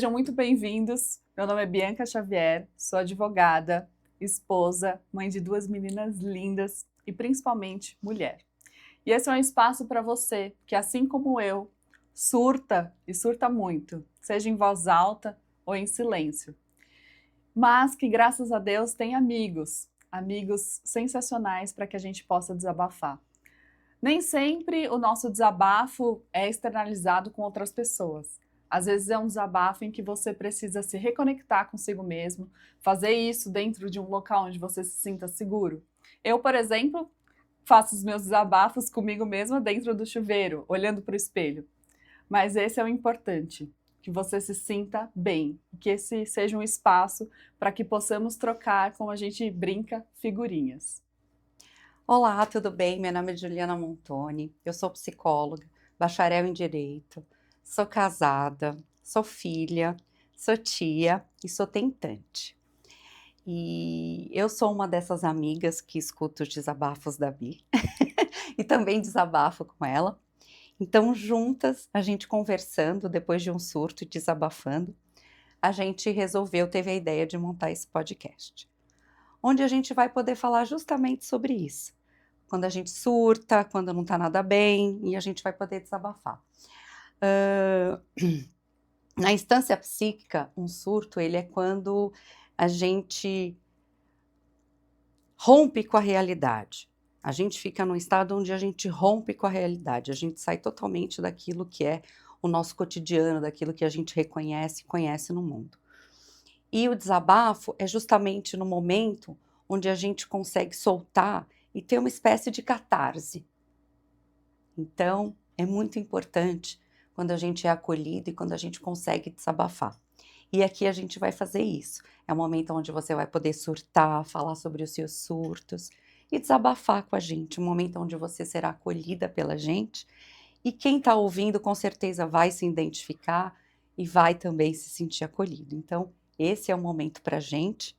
Sejam muito bem-vindos. Meu nome é Bianca Xavier, sou advogada, esposa, mãe de 2 meninas lindas e principalmente mulher. E esse é um espaço para você que, assim como eu, surta e surta muito, seja em voz alta ou em silêncio. Mas que, graças a Deus, tem amigos sensacionais para que a gente possa desabafar. Nem sempre o nosso desabafo é externalizado com outras pessoas. Às vezes é um desabafo em que você precisa se reconectar consigo mesmo, fazer isso dentro de um local onde você se sinta seguro. Eu, por exemplo, faço os meus desabafos comigo mesma dentro do chuveiro, olhando para o espelho. Mas esse é o importante, que você se sinta bem, que esse seja um espaço para que possamos trocar, como a gente brinca, figurinhas. Olá, tudo bem? Meu nome é Juliana Montoni, eu sou psicóloga, bacharel em Direito, sou casada, sou filha, sou tia e sou tentante. E eu sou uma dessas amigas que escuta os desabafos da Bi e também desabafo com ela. Então, juntas, a gente conversando, depois de um surto e desabafando, a gente resolveu, teve a ideia de montar esse podcast, onde a gente vai poder falar justamente sobre isso. Quando a gente surta, quando não tá nada bem, e a gente vai poder desabafar. Na instância psíquica, um surto, ele é quando a gente rompe com a realidade. A gente fica num estado onde a gente rompe com a realidade, a gente sai totalmente daquilo que é o nosso cotidiano, daquilo que a gente reconhece e conhece no mundo. E o desabafo é justamente no momento onde a gente consegue soltar e ter uma espécie de catarse. Então, é muito importante quando a gente é acolhido e quando a gente consegue desabafar. E aqui a gente vai fazer isso. É um momento onde você vai poder surtar, falar sobre os seus surtos e desabafar com a gente. Um momento onde você será acolhida pela gente. E quem está ouvindo com certeza vai se identificar e vai também se sentir acolhido. Então, esse é um momento para a gente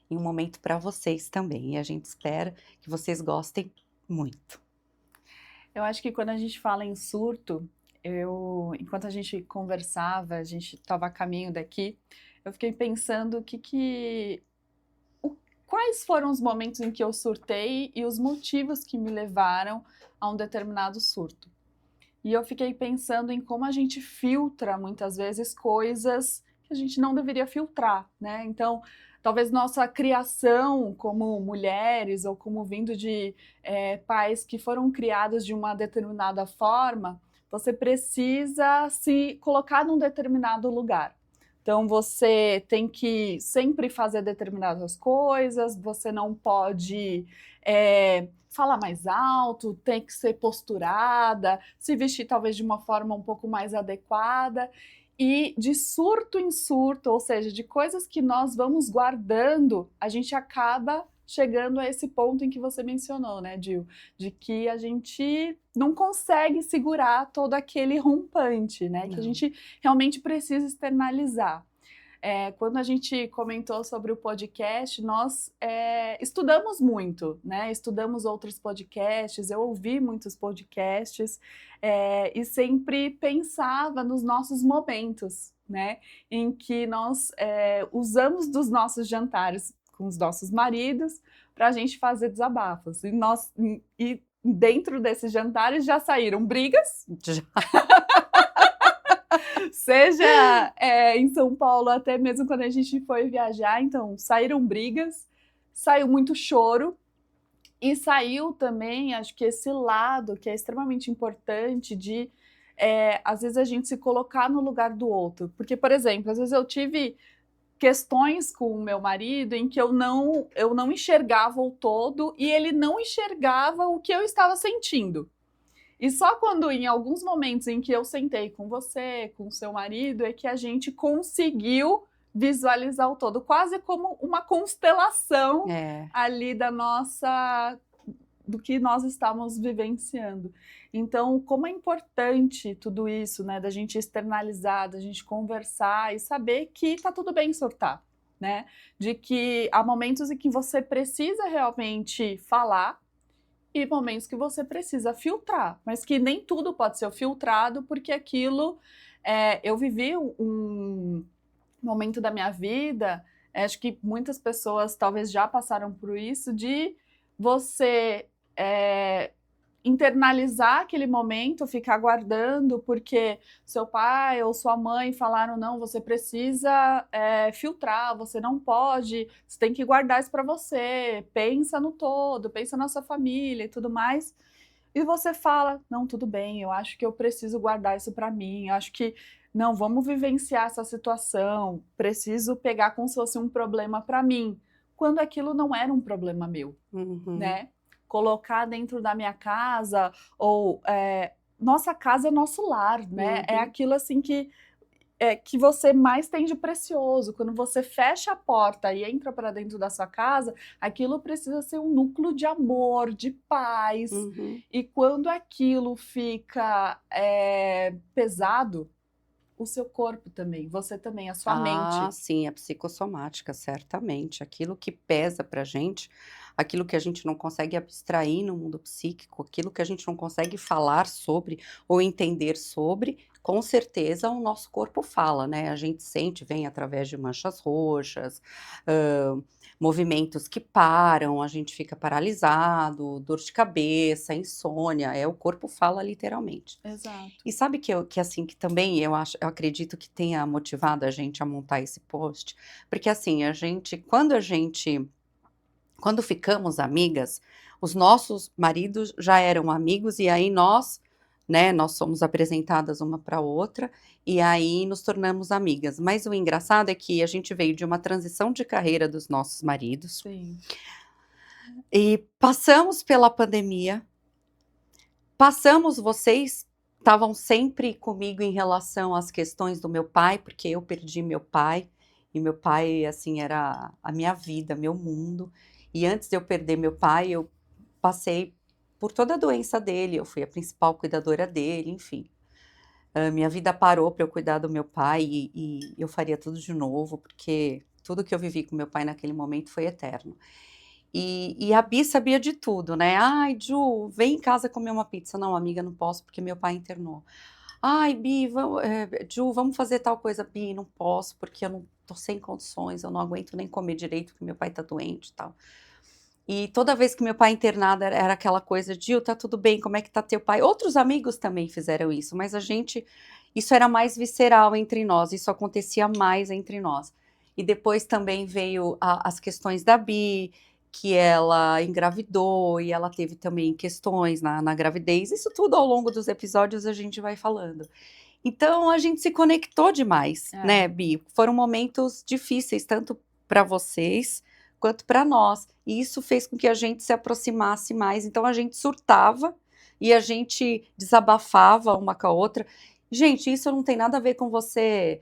e um momento para vocês também. E a gente espera que vocês gostem muito. Eu acho que quando a gente fala em surto, enquanto a gente conversava, a gente estava a caminho daqui, eu fiquei pensando quais foram os momentos em que eu surtei e os motivos que me levaram a um determinado surto. E eu fiquei pensando em como a gente filtra muitas vezes coisas que a gente não deveria filtrar, né? Então, talvez nossa criação como mulheres ou como vindo de pais que foram criados de uma determinada forma, você precisa se colocar num determinado lugar. Então, você tem que sempre fazer determinadas coisas, você não pode falar mais alto, tem que ser posturada, se vestir talvez de uma forma um pouco mais adequada. E de surto em surto, ou seja, de coisas que nós vamos guardando, a gente acaba chegando a esse ponto em que você mencionou, né, Gil? De que a gente não consegue segurar todo aquele rompante, né? Que a Não. gente realmente precisa externalizar. Quando a gente comentou sobre o podcast, nós estudamos muito, né? Estudamos outros podcasts, eu ouvi muitos podcasts e sempre pensava nos nossos momentos, né? Em que nós usamos dos nossos jantares com os nossos maridos para a gente fazer desabafos. E dentro desses jantares já saíram brigas, Já. seja em São Paulo, até mesmo quando a gente foi viajar, então saíram brigas, saiu muito choro e saiu também, acho que esse lado que é extremamente importante de, às vezes, a gente se colocar no lugar do outro. Porque, por exemplo, às vezes eu tive questões com o meu marido em que eu não enxergava o todo e ele não enxergava o que eu estava sentindo. E só quando, em alguns momentos em que eu sentei com você, com o seu marido, é que a gente conseguiu visualizar o todo, quase como uma constelação É. ali do que nós estávamos vivenciando. Então, como é importante tudo isso, né, da gente externalizar, da gente conversar e saber que tá tudo bem surtar, né? De que há momentos em que você precisa realmente falar e momentos que você precisa filtrar, mas que nem tudo pode ser filtrado, porque aquilo. Eu vivi momento da minha vida, acho que muitas pessoas talvez já passaram por isso, de você internalizar aquele momento, ficar guardando, porque seu pai ou sua mãe falaram, não, você precisa filtrar, você não pode, você tem que guardar isso para você, pensa no todo, pensa na sua família e tudo mais. E você fala, não, tudo bem, eu acho que eu preciso guardar isso para mim, eu acho que, não, vamos vivenciar essa situação, preciso pegar como se fosse um problema para mim, quando aquilo não era um problema meu, né? Colocar dentro da minha casa, ou nossa casa é nosso lar, né? É aquilo assim que você mais tem de precioso. Quando você fecha a porta e entra para dentro da sua casa, aquilo precisa ser um núcleo de amor, de paz. E quando aquilo fica pesado, o seu corpo também, você também, a sua mente. Ah, sim, a psicossomática, certamente. Aquilo que pesa pra gente, aquilo que a gente não consegue abstrair no mundo psíquico, aquilo que a gente não consegue falar sobre ou entender sobre, com certeza o nosso corpo fala, né? A gente sente, vem através de manchas roxas, movimentos que param, a gente fica paralisado, dor de cabeça, insônia, o corpo fala literalmente. Exato. E sabe que assim, que também eu acredito que tenha motivado a gente a montar esse post, porque assim, quando ficamos amigas, os nossos maridos já eram amigos e aí nós, né, nós somos apresentadas uma para outra e aí nos tornamos amigas. Mas o engraçado é que a gente veio de uma transição de carreira dos nossos maridos. Sim. E passamos pela pandemia, vocês estavam sempre comigo em relação às questões do meu pai, porque eu perdi meu pai, e meu pai, assim, era a minha vida, meu mundo. E antes de eu perder meu pai, eu passei por toda a doença dele, eu fui a principal cuidadora dele, enfim. Minha vida parou para eu cuidar do meu pai e eu faria tudo de novo, porque tudo que eu vivi com meu pai naquele momento foi eterno. E a Bi sabia de tudo, né? Ai, Ju, vem em casa comer uma pizza. Não, amiga, não posso porque meu pai internou. Ai, Bi, Ju, vamos fazer tal coisa. Bi, não posso porque eu não tô sem condições, eu não aguento nem comer direito porque meu pai tá doente e tal. E toda vez que meu pai internado era aquela coisa, Gil, tá tudo bem, como é que tá teu pai? Outros amigos também fizeram isso, mas isso era mais visceral entre nós, isso acontecia mais entre nós. E depois também veio as questões da Bi, que ela engravidou e ela teve também questões na gravidez, isso tudo ao longo dos episódios a gente vai falando. Então a gente se conectou demais, né, Bi? Foram momentos difíceis, tanto para vocês quanto para nós. E isso fez com que a gente se aproximasse mais. Então a gente surtava e a gente desabafava uma com a outra. Gente, isso não tem nada a ver com você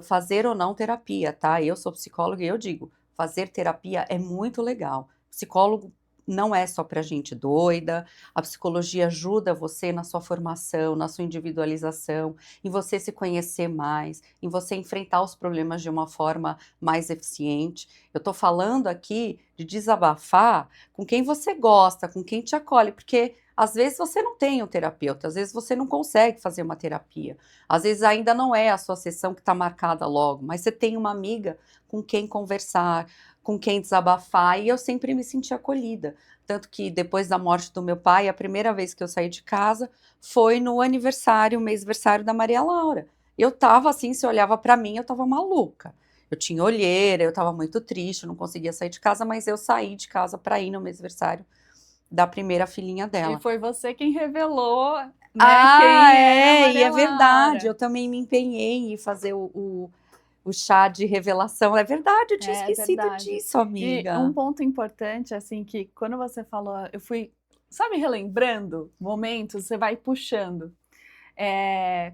fazer ou não terapia, tá? Eu sou psicóloga e eu digo, fazer terapia é muito legal. Psicólogo não é só para gente doida, a psicologia ajuda você na sua formação, na sua individualização, em você se conhecer mais, em você enfrentar os problemas de uma forma mais eficiente. Eu estou falando aqui de desabafar com quem você gosta, com quem te acolhe, porque às vezes você não tem um terapeuta, às vezes você não consegue fazer uma terapia, às vezes ainda não é a sua sessão que está marcada logo, mas você tem uma amiga com quem conversar, com quem desabafar, e eu sempre me senti acolhida. Tanto que depois da morte do meu pai, a primeira vez que eu saí de casa foi no mêsversário da Maria Laura. Eu tava assim, se olhava para mim, eu tava maluca. Eu tinha olheira, eu tava muito triste, eu não conseguia sair de casa, mas eu saí de casa para ir no mêsversário da primeira filhinha dela. E foi você quem revelou, né, e é verdade, eu também me empenhei em fazer o chá de revelação. É verdade, eu tinha esquecido disso, amiga. E um ponto importante, assim, que quando você falou, eu fui, sabe, relembrando momentos, você vai puxando.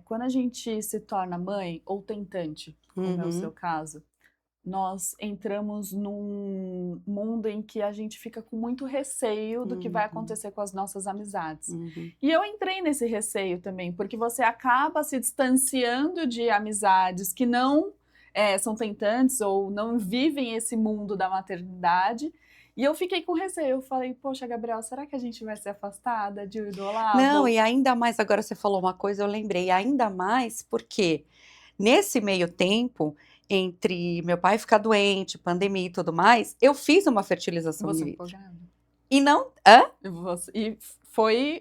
Quando a gente se torna mãe ou tentante, como é o seu caso, nós entramos num mundo em que a gente fica com muito receio do que vai acontecer com as nossas amizades. E eu entrei nesse receio também, porque você acaba se distanciando de amizades que não são tentantes ou não vivem esse mundo da maternidade. E eu fiquei com receio, eu falei, poxa, Gabriel, será que a gente vai se afastar da Gil e do Olavo? Não, e ainda mais, agora você falou uma coisa, eu lembrei, ainda mais porque nesse meio tempo entre meu pai ficar doente, pandemia e tudo mais, eu fiz uma fertilização Você in ficou vitro. grávida. E não... Hã?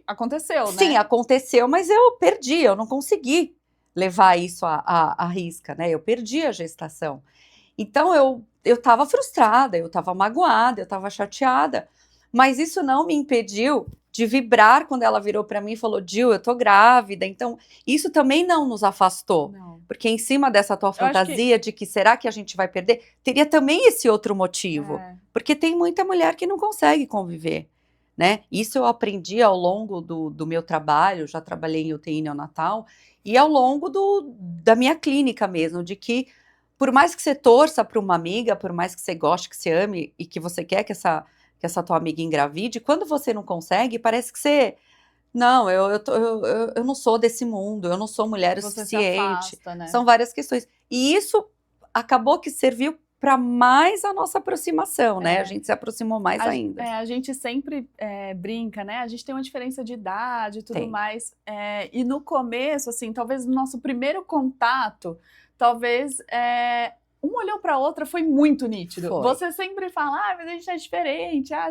Aconteceu, Sim, né? aconteceu, mas eu perdi, eu não consegui levar isso à risca, né? Eu perdi a gestação. Então eu estava frustrada, eu estava magoada, eu estava chateada, mas isso não me impediu de vibrar quando ela virou para mim e falou: Gil, eu tô grávida. Então, isso também não nos afastou, Não. porque em cima dessa tua Eu acho que fantasia de que será que a gente vai perder, teria também esse outro motivo, porque tem muita mulher que não consegue conviver, né? Isso eu aprendi ao longo do meu trabalho, já trabalhei em UTI neonatal, e ao longo da minha clínica mesmo, de que por mais que você torça para uma amiga, por mais que você goste, que você ame e que você quer que essa tua amiga engravide, quando você não consegue, parece que você... Não, eu não sou desse mundo, eu não sou mulher o você se suficiente. afasta, né? São várias questões. E isso acabou que serviu para mais a nossa aproximação, né? A gente se aproximou mais ainda. A gente sempre brinca, né? A gente tem uma diferença de idade e tudo Tem. mais. E no começo, assim, talvez no nosso primeiro contato, talvez uma olhou para a outra, foi muito nítido. Foi. Você sempre fala, mas a gente é diferente, a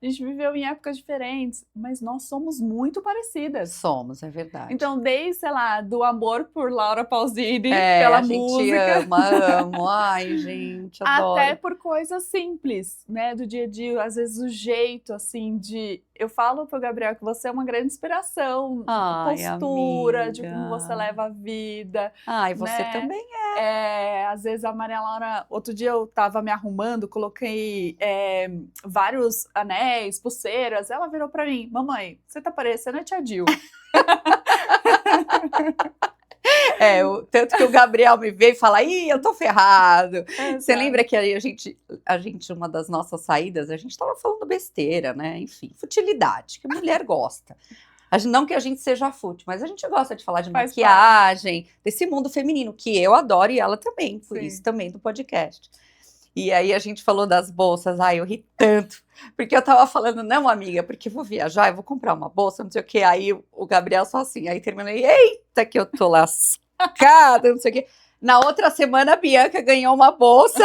gente viveu em épocas diferentes, mas nós somos muito parecidas. Somos, é verdade. Então, desde, sei lá, do amor por Laura Pausini, pela música. A gente amo. Ai, gente, adoro. Até por coisas simples, né, do dia a dia, às vezes o jeito, assim, de... Eu falo pro Gabriel que você é uma grande inspiração, postura, amiga. de como você leva a vida. Ai, você também às vezes a Maria Laura... Outro dia eu tava me arrumando, coloquei vários anéis, pulseiras, ela virou pra mim: mamãe, você tá parecendo a tia Gil. Tanto que o Gabriel me veio e fala: ih, eu tô ferrado. Você Exato. lembra que aí a gente, uma das nossas saídas, a gente tava falando besteira, né? Enfim, futilidade, que mulher gosta. Não que a gente seja fútil, mas a gente gosta de falar de Faz maquiagem, desse mundo feminino, que eu adoro e ela também, por Sim. isso também do podcast. E aí a gente falou das bolsas, ai, eu ri tanto, porque eu tava falando: não, amiga, porque eu vou viajar, eu vou comprar uma bolsa, não sei o que. Aí o Gabriel só assim, aí terminei: eita, que eu tô lascada, não sei o que. Na outra semana a Bianca ganhou uma bolsa,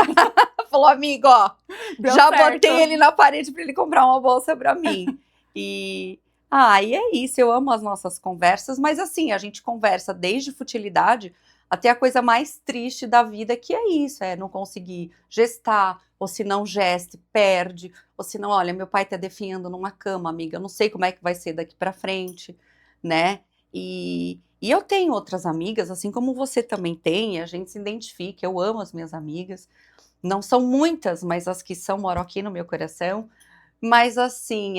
falou: amigo, ó, Deu já certo. botei ele na parede pra ele comprar uma bolsa pra mim. E é isso, eu amo as nossas conversas, mas assim, a gente conversa desde futilidade até a coisa mais triste da vida, que é isso, não conseguir gestar, ou se não geste, perde, ou se não, olha, meu pai tá definhando numa cama, amiga, eu não sei como é que vai ser daqui pra frente, né? E eu tenho outras amigas, assim como você também tem, a gente se identifica, eu amo as minhas amigas, não são muitas, mas as que são moram aqui no meu coração, mas assim,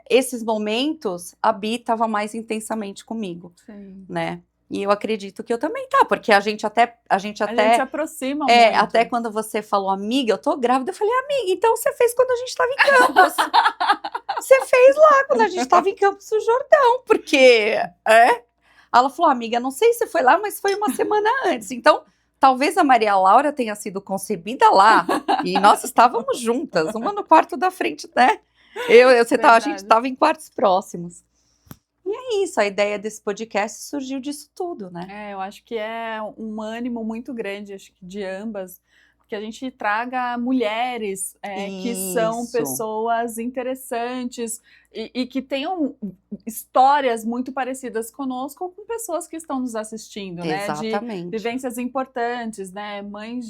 esses momentos a Bi estava mais intensamente comigo, Sim. né? E eu acredito que eu também porque a gente se aproxima muito. Até quando você falou: amiga, eu tô grávida, eu falei: amiga, então você fez quando a gente tava em Campos. Você fez lá quando a gente tava em Campos do Jordão, porque ela falou: amiga, não sei se foi lá, mas foi uma semana antes. Então, talvez a Maria Laura tenha sido concebida lá e nós estávamos juntas, uma no quarto da frente, né? A gente estava em quartos próximos. E é isso, a ideia desse podcast surgiu disso tudo, né? Eu acho que é um ânimo muito grande, acho que de ambas, que a gente traga mulheres que são pessoas interessantes e que tenham histórias muito parecidas conosco ou com pessoas que estão nos assistindo, né? Exatamente. De vivências importantes, né? Mães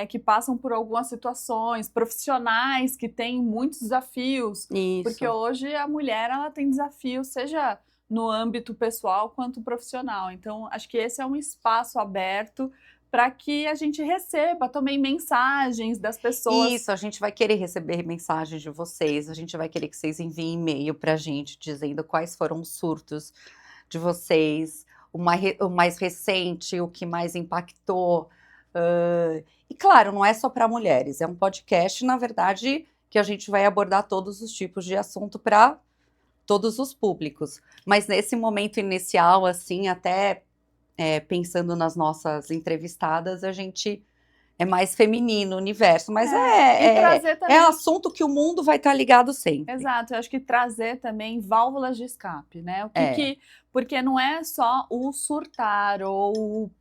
que passam por algumas situações, profissionais que têm muitos desafios, Isso. porque hoje a mulher ela tem desafios, seja no âmbito pessoal quanto profissional. Então, acho que esse é um espaço aberto para que a gente receba também mensagens das pessoas. Isso, a gente vai querer receber mensagens de vocês, a gente vai querer que vocês enviem e-mail para a gente dizendo quais foram os surtos de vocês, o mais recente, o que mais impactou. E claro, não é só para mulheres, é um podcast, na verdade, que a gente vai abordar todos os tipos de assunto para todos os públicos. Mas nesse momento inicial, assim, até pensando nas nossas entrevistadas, a gente é mais feminino o universo, mas é assunto que o mundo vai estar ligado sempre. Exato, eu acho que trazer também válvulas de escape, né? Porque não é só o surtar ou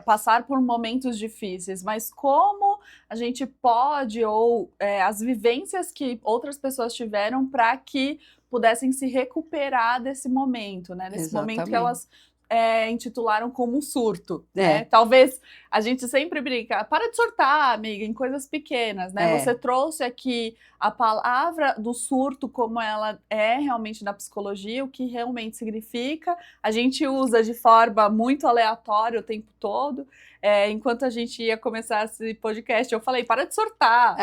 passar por momentos difíceis, mas como a gente pode, ou as vivências que outras pessoas tiveram para que pudessem se recuperar desse momento, né? Desse momento que elas intitularam como um surto, né? Talvez a gente sempre brinca, para de surtar, amiga, em coisas pequenas, né? Você trouxe aqui a palavra do surto como ela é realmente na psicologia, o que realmente significa. A gente usa de forma muito aleatória o tempo todo. Enquanto a gente ia começar esse podcast, eu falei, para de surtar.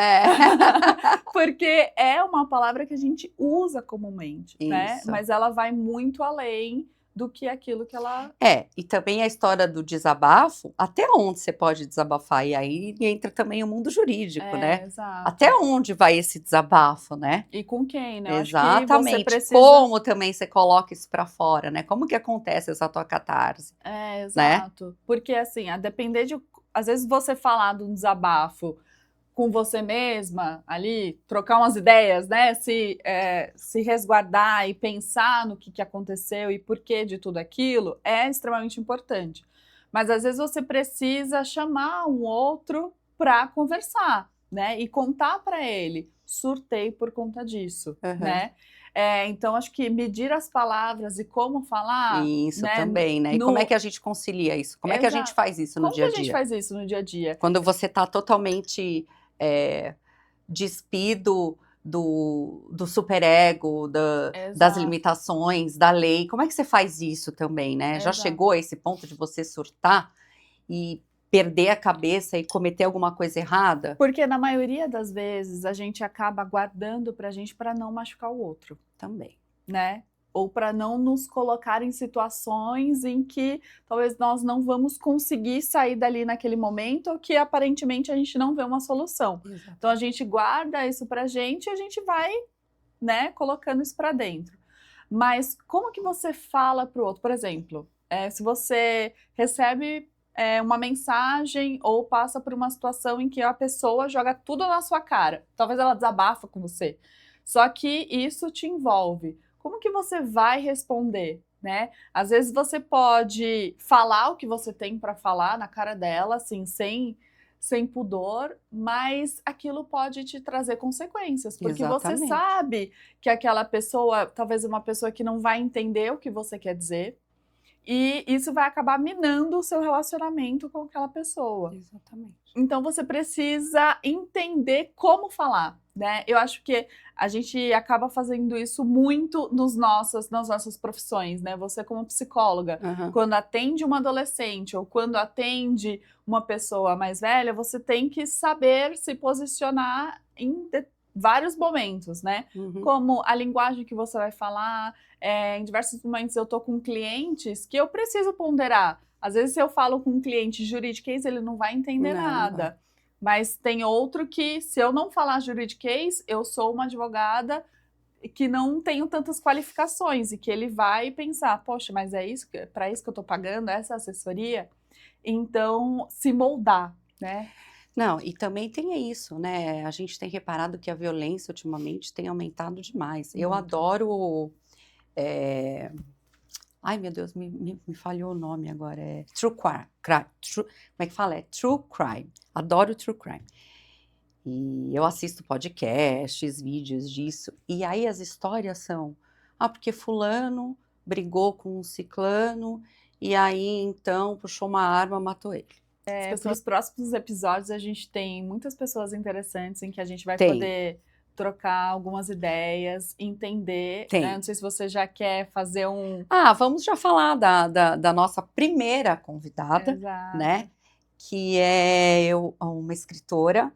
Porque é uma palavra que a gente usa comumente, né? Mas ela vai muito além do que aquilo que ela... E também a história do desabafo, até onde você pode desabafar? E aí entra também o mundo jurídico, né? Exato. Até onde vai esse desabafo, né? E com quem, né? Exatamente. Acho que você precisa... Como também você coloca isso pra fora, né? Como que acontece essa tua catarse? Exato. Né? Porque assim, a depender de... Às vezes você falar de um desabafo com você mesma ali, trocar umas ideias, né? Se resguardar e pensar no que aconteceu e porquê de tudo aquilo é extremamente importante. Mas às vezes você precisa chamar um outro para conversar, né? E contar para ele, surtei por conta disso, né? Então, acho que medir as palavras e como falar... Isso, né? também, né? E como é que a gente concilia isso? Como é que a gente faz isso no dia a dia? Como que a gente faz isso no dia a dia? Quando você está totalmente despido do superego, das limitações, da lei. Como é que você faz isso também, né? Já chegou a esse ponto de você surtar e perder a cabeça e cometer alguma coisa errada? Porque na maioria das vezes a gente acaba guardando pra gente para não machucar o outro. Também. Né? Ou para não nos colocar em situações em que talvez nós não vamos conseguir sair dali naquele momento, ou que aparentemente a gente não vê uma solução. Exato. Então a gente guarda isso pra gente e a gente vai, né, colocando isso para dentro. Mas como que você fala pro outro? Por exemplo, se você recebe uma mensagem ou passa por uma situação em que a pessoa joga tudo na sua cara, talvez ela desabafa com você, só que isso te envolve. Como que você vai responder, né? Às vezes você pode falar o que você tem para falar na cara dela, assim, sem pudor, mas aquilo pode te trazer consequências, porque você sabe que aquela pessoa, talvez uma pessoa que não vai entender o que você quer dizer, e isso vai acabar minando o seu relacionamento com aquela pessoa. Exatamente. Então você precisa entender como falar, né? Eu acho que a gente acaba fazendo isso muito nas nossas profissões, né? Você como psicóloga, quando atende uma adolescente ou quando atende uma pessoa mais velha, você tem que saber se posicionar em vários momentos, né? Como a linguagem que você vai falar. Em diversos momentos eu tô com clientes que eu preciso ponderar. Às vezes, se eu falo com um cliente juridiquês, ele não vai entender nada. Mas tem outro que, se eu não falar juridiquês, eu sou uma advogada que não tenho tantas qualificações e que ele vai pensar, poxa, mas é isso, para isso que eu estou pagando, essa assessoria? Então, se moldar, né? Não, e também tem isso, né? A gente tem reparado que a violência ultimamente tem aumentado demais. Eu adoro... Ai, meu Deus, me falhou o nome agora. True Crime. Como é que fala? True Crime. Adoro True Crime. E eu assisto podcasts, vídeos disso. E aí as histórias são... porque fulano brigou com um ciclano e aí, então, puxou uma arma, matou ele. Para os próximos episódios, a gente tem muitas pessoas interessantes em que a gente vai poder... trocar algumas ideias, entender, né? Não sei se você já quer fazer um... vamos já falar da nossa primeira convidada, né? Que é uma escritora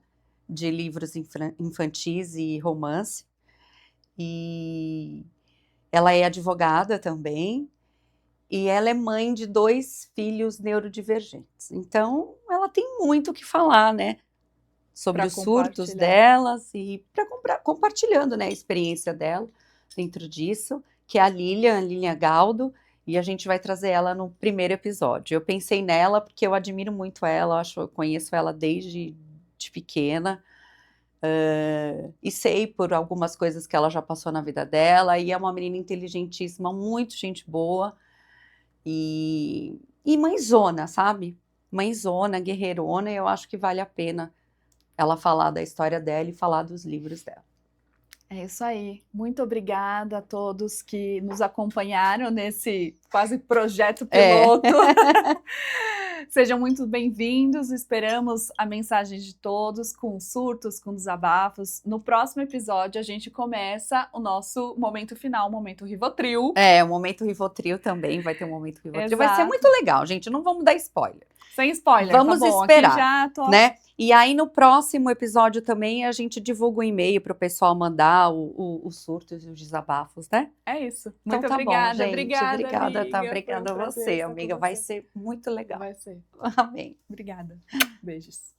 de livros infantis e romance. E ela é advogada também. E ela é mãe de 2 filhos neurodivergentes. Então, ela tem muito o que falar, né? Sobre os surtos delas e compartilhando, né, a experiência dela dentro disso, que é a Lilian Galdo, e a gente vai trazer ela no primeiro episódio. Eu pensei nela porque eu admiro muito ela, eu conheço ela desde pequena, e sei por algumas coisas que ela já passou na vida dela, e é uma menina inteligentíssima, muito gente boa, e mãezona, sabe? mãezona, guerreirona, e eu acho que vale a pena ela falar da história dela e falar dos livros dela. É isso aí. Muito obrigada a todos que nos acompanharam nesse quase projeto piloto. Sejam muito bem-vindos. Esperamos a mensagem de todos, com surtos, com desabafos. No próximo episódio, a gente começa o nosso momento final, o momento Rivotril. O momento Rivotril também vai ter um momento Rivotril. Exato. Vai ser muito legal, gente. Não vamos dar spoiler. Sem spoiler, vamos tá bom. esperar, aqui já tô... né? E aí no próximo episódio também a gente divulga o e-mail para o pessoal mandar os surtos e os desabafos, né? É isso. Então Muito tá obrigada, bom, gente. Obrigada, amiga. Tá? Obrigada a você, amiga. Vai ser ser muito legal. Vai ser. Amém. Obrigada. Beijos.